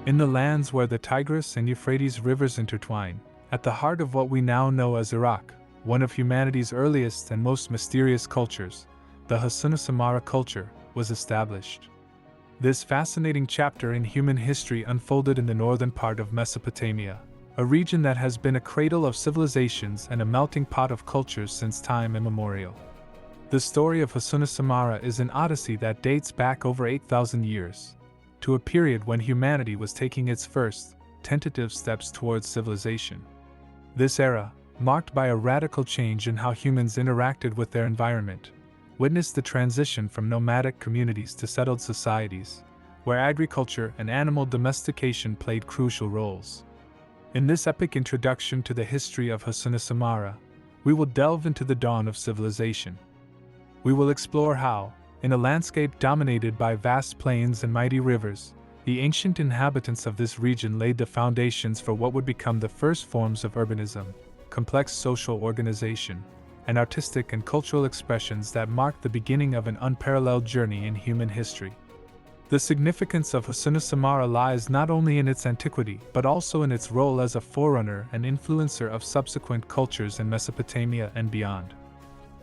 In the lands where the Tigris and Euphrates rivers intertwine, at the heart of what we now know as Iraq, one of humanity's earliest and most mysterious cultures, the Hassuna-Samarra culture, was established. This fascinating chapter in human history unfolded in the northern part of Mesopotamia, a region that has been a cradle of civilizations and a melting pot of cultures since time immemorial. The story of Hassuna-Samarra is an odyssey that dates back over 8,000 years, to a period when humanity was taking its first, tentative steps towards civilization. This era, marked by a radical change in how humans interacted with their environment, witnessed the transition from nomadic communities to settled societies, where agriculture and animal domestication played crucial roles. In this epic introduction to the history of Hassuna-Samarra, we will delve into the dawn of civilization. We will explore how, in a landscape dominated by vast plains and mighty rivers, the ancient inhabitants of this region laid the foundations for what would become the first forms of urbanism, complex social organization, and artistic and cultural expressions that marked the beginning of an unparalleled journey in human history. The significance of Hassuna-Samarra lies not only in its antiquity but also in its role as a forerunner and influencer of subsequent cultures in Mesopotamia and beyond.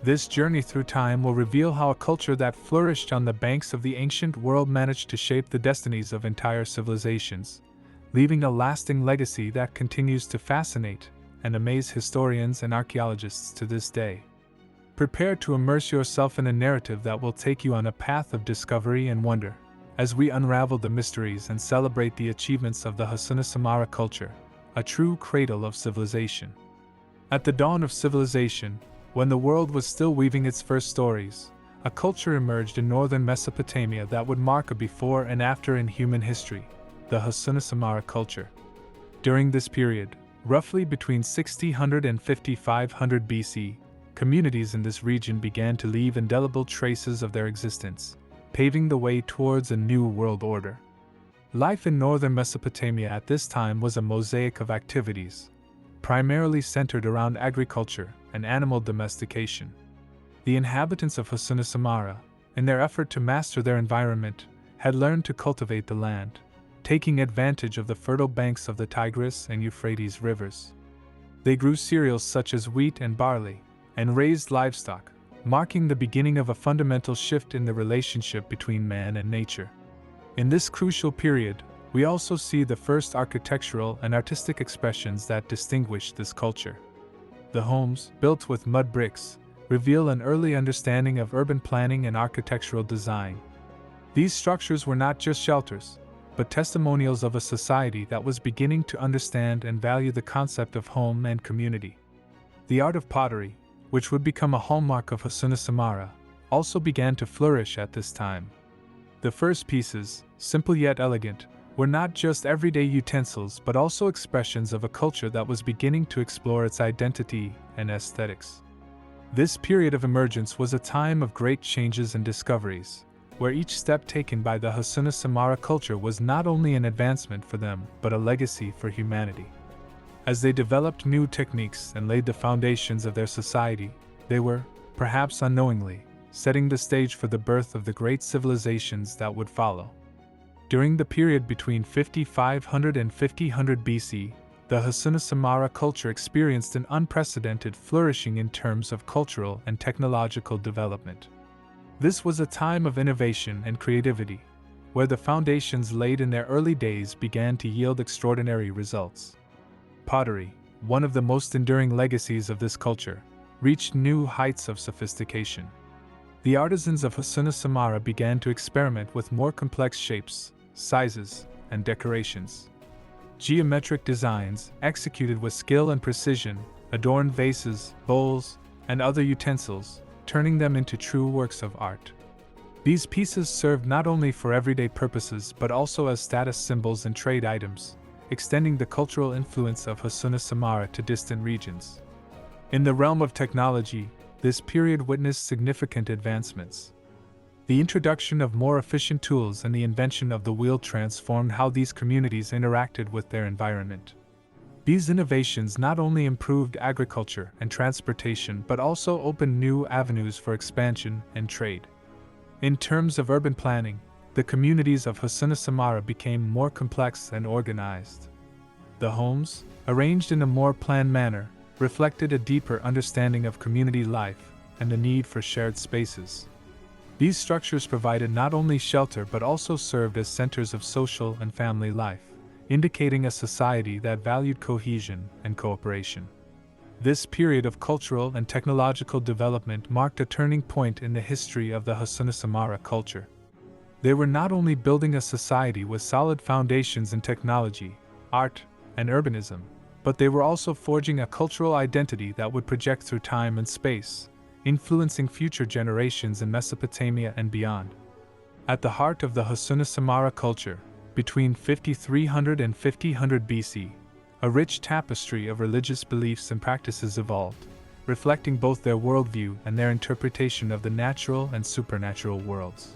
This journey through time will reveal how a culture that flourished on the banks of the ancient world managed to shape the destinies of entire civilizations, leaving a lasting legacy that continues to fascinate and amaze historians and archaeologists to this day. Prepare to immerse yourself in a narrative that will take you on a path of discovery and wonder, as we unravel the mysteries and celebrate the achievements of the Hassuna-Samarra culture, a true cradle of civilization. At the dawn of civilization, when the world was still weaving its first stories, a culture emerged in northern Mesopotamia that would mark a before and after in human history, the Hassuna-Samarra culture. During this period, roughly between 600 and 5500 BC, communities in this region began to leave indelible traces of their existence, paving the way towards a new world order. Life in northern Mesopotamia at this time was a mosaic of activities, primarily centered around agriculture and animal domestication. The inhabitants of Hassuna-Samarra, in their effort to master their environment, had learned to cultivate the land, taking advantage of the fertile banks of the Tigris and Euphrates rivers. They grew cereals such as wheat and barley, and raised livestock, marking the beginning of a fundamental shift in the relationship between man and nature. In this crucial period, we also see the first architectural and artistic expressions that distinguish this culture. The homes, built with mud bricks, reveal an early understanding of urban planning and architectural design. These structures were not just shelters, but testimonials of a society that was beginning to understand and value the concept of home and community. The art of pottery, which would become a hallmark of Hassuna-Samarra, also began to flourish at this time. The first pieces, simple yet elegant, were not just everyday utensils but also expressions of a culture that was beginning to explore its identity and aesthetics. This period of emergence was a time of great changes and discoveries, where each step taken by the Hassuna-Samarra culture was not only an advancement for them but a legacy for humanity. As they developed new techniques and laid the foundations of their society, they were, perhaps unknowingly, setting the stage for the birth of the great civilizations that would follow. During the period between 5500 and 5000 BC, the Hassuna-Samarra culture experienced an unprecedented flourishing in terms of cultural and technological development. This was a time of innovation and creativity, where the foundations laid in their early days began to yield extraordinary results. Pottery, one of the most enduring legacies of this culture, reached new heights of sophistication. The artisans of Hassuna-Samarra began to experiment with more complex shapes, sizes, and decorations. Geometric designs, executed with skill and precision, adorned vases, bowls, and other utensils, turning them into true works of art. These pieces served not only for everyday purposes but also as status symbols and trade items, extending the cultural influence of Hassuna-Samarra to distant regions. In the realm of technology, this period witnessed significant advancements. The introduction of more efficient tools and the invention of the wheel transformed how these communities interacted with their environment. These innovations not only improved agriculture and transportation but also opened new avenues for expansion and trade. In terms of urban planning, the communities of Hassuna-Samarra became more complex and organized. The homes, arranged in a more planned manner, reflected a deeper understanding of community life and the need for shared spaces. These structures provided not only shelter but also served as centers of social and family life, indicating a society that valued cohesion and cooperation. This period of cultural and technological development marked a turning point in the history of the Hassuna-Samarra culture. They were not only building a society with solid foundations in technology, art, and urbanism, but they were also forging a cultural identity that would project through time and space, influencing future generations in Mesopotamia and beyond. At the heart of the Hassuna-Samarra culture, between 5300 and 5000 BC, a rich tapestry of religious beliefs and practices evolved, reflecting both their worldview and their interpretation of the natural and supernatural worlds.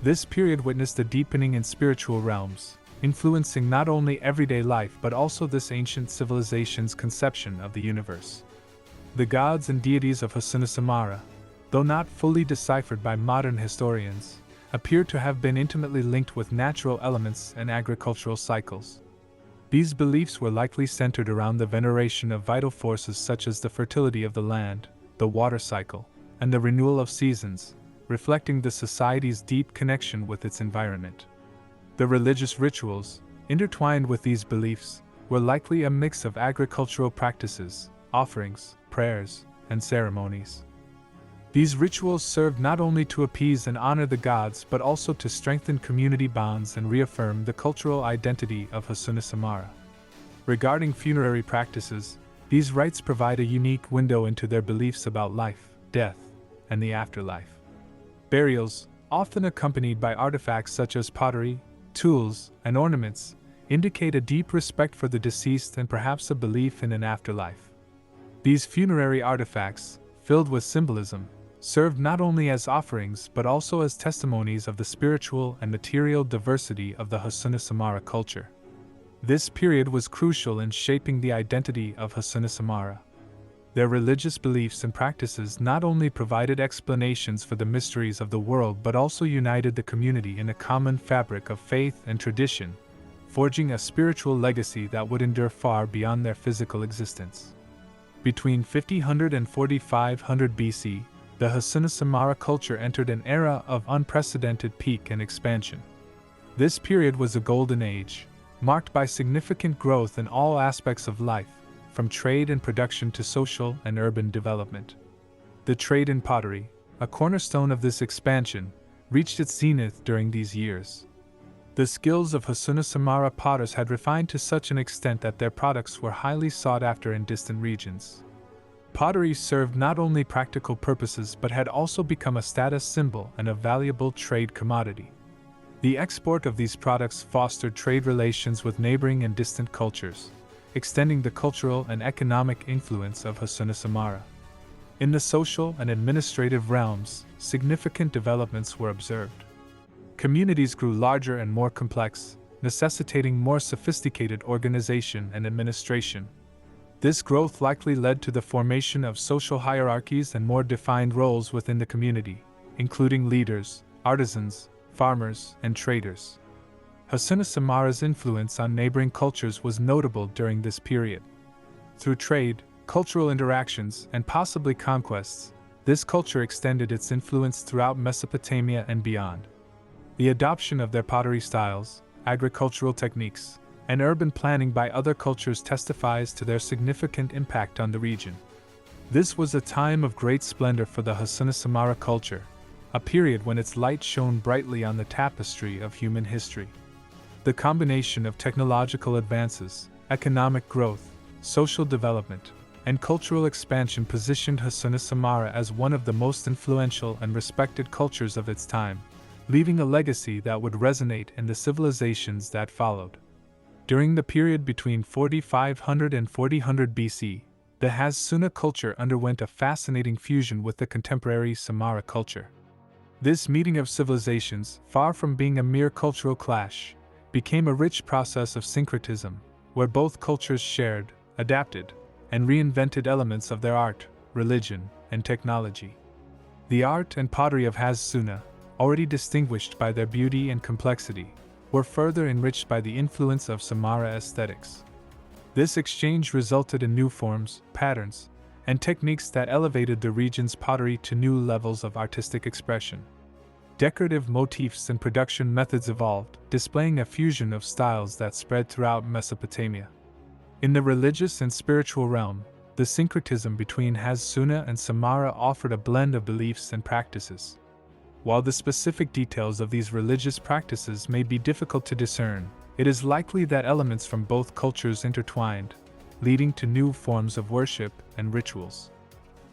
This period witnessed a deepening in spiritual realms, influencing not only everyday life but also this ancient civilization's conception of the universe. The gods and deities of Hassuna-Samarra, though not fully deciphered by modern historians, appear to have been intimately linked with natural elements and agricultural cycles. These beliefs were likely centered around the veneration of vital forces such as the fertility of the land, the water cycle, and the renewal of seasons, reflecting the society's deep connection with its environment. The religious rituals, intertwined with these beliefs, were likely a mix of agricultural practices, offerings, prayers, and ceremonies. These rituals served not only to appease and honor the gods but also to strengthen community bonds and reaffirm the cultural identity of Hassuna-Samarra. Regarding funerary practices, these rites provide a unique window into their beliefs about life, death, and the afterlife. Burials, often accompanied by artifacts such as pottery, tools, and ornaments, indicate a deep respect for the deceased and perhaps a belief in an afterlife. These funerary artifacts, filled with symbolism, served not only as offerings but also as testimonies of the spiritual and material diversity of the Hassuna-Samarra culture. This period was crucial in shaping the identity of Hassuna-Samarra. Their religious beliefs and practices not only provided explanations for the mysteries of the world but also united the community in a common fabric of faith and tradition, forging a spiritual legacy that would endure far beyond their physical existence. Between 5000 and 4500 BC, the Hassuna-Samarra culture entered an era of unprecedented peak and expansion. This period was a golden age, marked by significant growth in all aspects of life, from trade and production to social and urban development. The trade in pottery, a cornerstone of this expansion, reached its zenith during these years. The skills of Hassuna-Samarra potters had refined to such an extent that their products were highly sought after in distant regions. Pottery served not only practical purposes but had also become a status symbol and a valuable trade commodity. The export of these products fostered trade relations with neighboring and distant cultures, extending the cultural and economic influence of Hassuna-Samarra. In the social and administrative realms, significant developments were observed. Communities grew larger and more complex, necessitating more sophisticated organization and administration. This growth likely led to the formation of social hierarchies and more defined roles within the community, including leaders, artisans, farmers, and traders. Hassuna-Samarra's influence on neighboring cultures was notable during this period. Through trade, cultural interactions, and possibly conquests, this culture extended its influence throughout Mesopotamia and beyond. The adoption of their pottery styles, agricultural techniques, and urban planning by other cultures testifies to their significant impact on the region. This was a time of great splendor for the Hassuna-Samarra culture, a period when its light shone brightly on the tapestry of human history. The combination of technological advances, economic growth, social development, and cultural expansion positioned Hassuna-Samarra as one of the most influential and respected cultures of its time, leaving a legacy that would resonate in the civilizations that followed. During the period between 4500 and 4000 BC, the Hassuna culture underwent a fascinating fusion with the contemporary Samarra culture. This meeting of civilizations, far from being a mere cultural clash, became a rich process of syncretism, where both cultures shared, adapted, and reinvented elements of their art, religion, and technology. The art and pottery of Hassuna, already distinguished by their beauty and complexity, were further enriched by the influence of Samarra aesthetics. This exchange resulted in new forms, patterns, and techniques that elevated the region's pottery to new levels of artistic expression. Decorative motifs and production methods evolved, displaying a fusion of styles that spread throughout Mesopotamia. In the religious and spiritual realm, the syncretism between Hassuna and Samarra offered a blend of beliefs and practices. While the specific details of these religious practices may be difficult to discern, it is likely that elements from both cultures intertwined, leading to new forms of worship and rituals.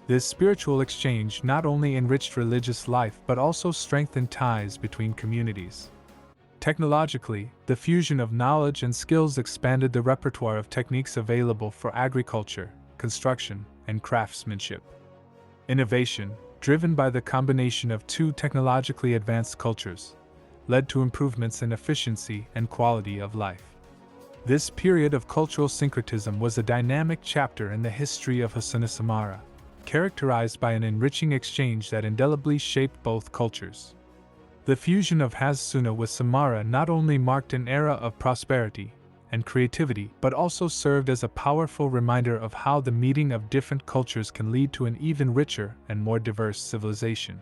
This spiritual exchange not only enriched religious life but also strengthened ties between communities. Technologically, the fusion of knowledge and skills expanded the repertoire of techniques available for agriculture, construction, and craftsmanship. Innovation, driven by the combination of two technologically advanced cultures, led to improvements in efficiency and quality of life. This period of cultural syncretism was a dynamic chapter in the history of Hassuna-Samarra, characterized by an enriching exchange that indelibly shaped both cultures. The fusion of Hassuna with Samarra not only marked an era of prosperity and creativity but also served as a powerful reminder of how the meeting of different cultures can lead to an even richer and more diverse civilization.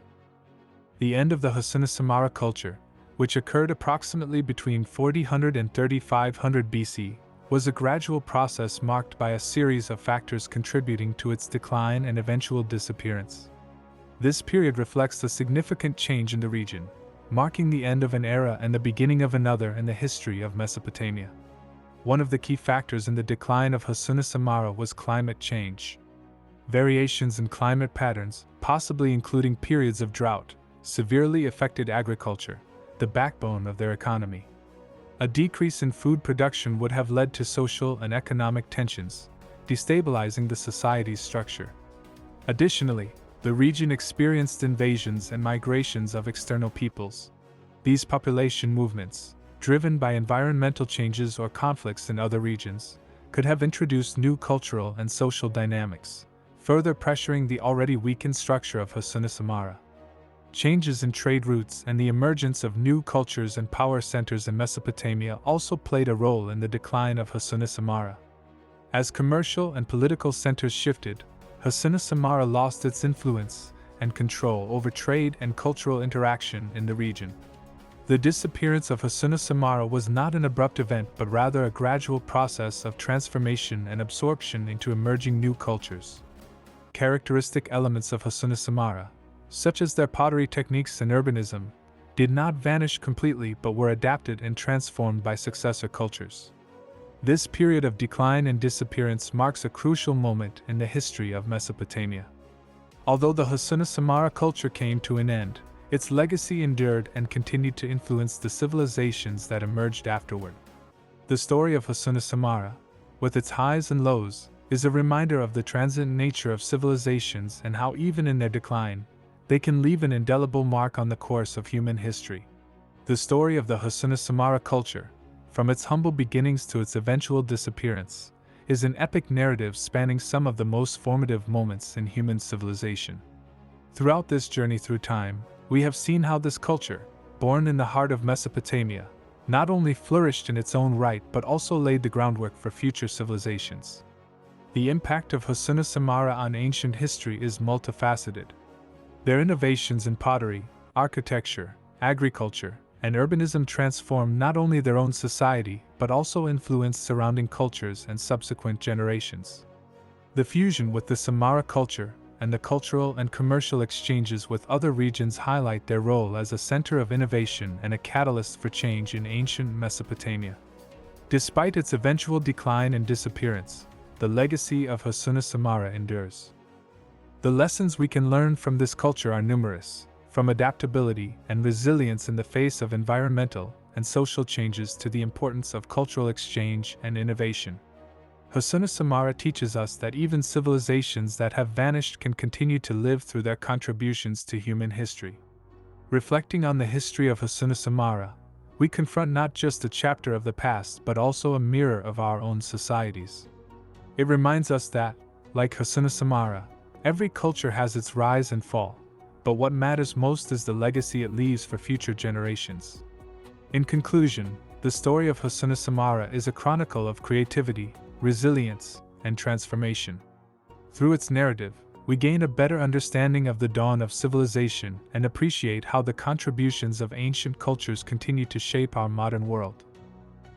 The end of the Hassuna-Samarra culture, which occurred approximately between 4000 and 3500 BC, was a gradual process marked by a series of factors contributing to its decline and eventual disappearance. This period reflects a significant change in the region, marking the end of an era and the beginning of another in the history of Mesopotamia. One of the key factors in the decline of Hassuna-Samarra was climate change. Variations in climate patterns, possibly including periods of drought, severely affected agriculture, the backbone of their economy. A decrease in food production would have led to social and economic tensions, destabilizing the society's structure. Additionally, the region experienced invasions and migrations of external peoples. These population movements, driven by environmental changes or conflicts in other regions, could have introduced new cultural and social dynamics, further pressuring the already weakened structure of Hassuna-Samarra. Changes in trade routes and the emergence of new cultures and power centers in Mesopotamia also played a role in the decline of Hassuna-Samarra. As commercial and political centers shifted, Hassuna-Samarra lost its influence and control over trade and cultural interaction in the region. The disappearance of Hassuna-Samarra was not an abrupt event but rather a gradual process of transformation and absorption into emerging new cultures. Characteristic elements of Hassuna-Samarra, such as their pottery techniques and urbanism, did not vanish completely but were adapted and transformed by successor cultures. This period of decline and disappearance marks a crucial moment in the history of Mesopotamia. Although the Hassuna-Samarra culture came to an end, its legacy endured and continued to influence the civilizations that emerged afterward. The story of Hassuna-Samarra, with its highs and lows, is a reminder of the transient nature of civilizations and how even in their decline, they can leave an indelible mark on the course of human history. The story of the Hassuna-Samarra culture, from its humble beginnings to its eventual disappearance, is an epic narrative spanning some of the most formative moments in human civilization. Throughout this journey through time, we have seen how this culture, born in the heart of Mesopotamia, not only flourished in its own right but also laid the groundwork for future civilizations. The impact of Hassuna-Samarra on ancient history is multifaceted. Their innovations in pottery, architecture, agriculture, and urbanism transformed not only their own society but also influenced surrounding cultures and subsequent generations. The fusion with the Samarra culture and the cultural and commercial exchanges with other regions highlight their role as a center of innovation and a catalyst for change in ancient Mesopotamia. Despite its eventual decline and disappearance, the legacy of Hassuna-Samarra endures. The lessons we can learn from this culture are numerous, from adaptability and resilience in the face of environmental and social changes to the importance of cultural exchange and innovation. Hassuna-Samarra teaches us that even civilizations that have vanished can continue to live through their contributions to human history. Reflecting on the history of Hassuna-Samarra, we confront not just a chapter of the past but also a mirror of our own societies. It reminds us that, like Hassuna-Samarra, every culture has its rise and fall, but what matters most is the legacy it leaves for future generations. In conclusion, the story of Hassuna-Samarra is a chronicle of creativity, resilience, and transformation. Through its narrative, we gain a better understanding of the dawn of civilization and appreciate how the contributions of ancient cultures continue to shape our modern world.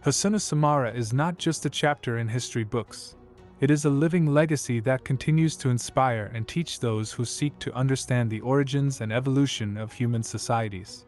Hassuna-Samarra is not just a chapter in history books. It is a living legacy that continues to inspire and teach those who seek to understand the origins and evolution of human societies.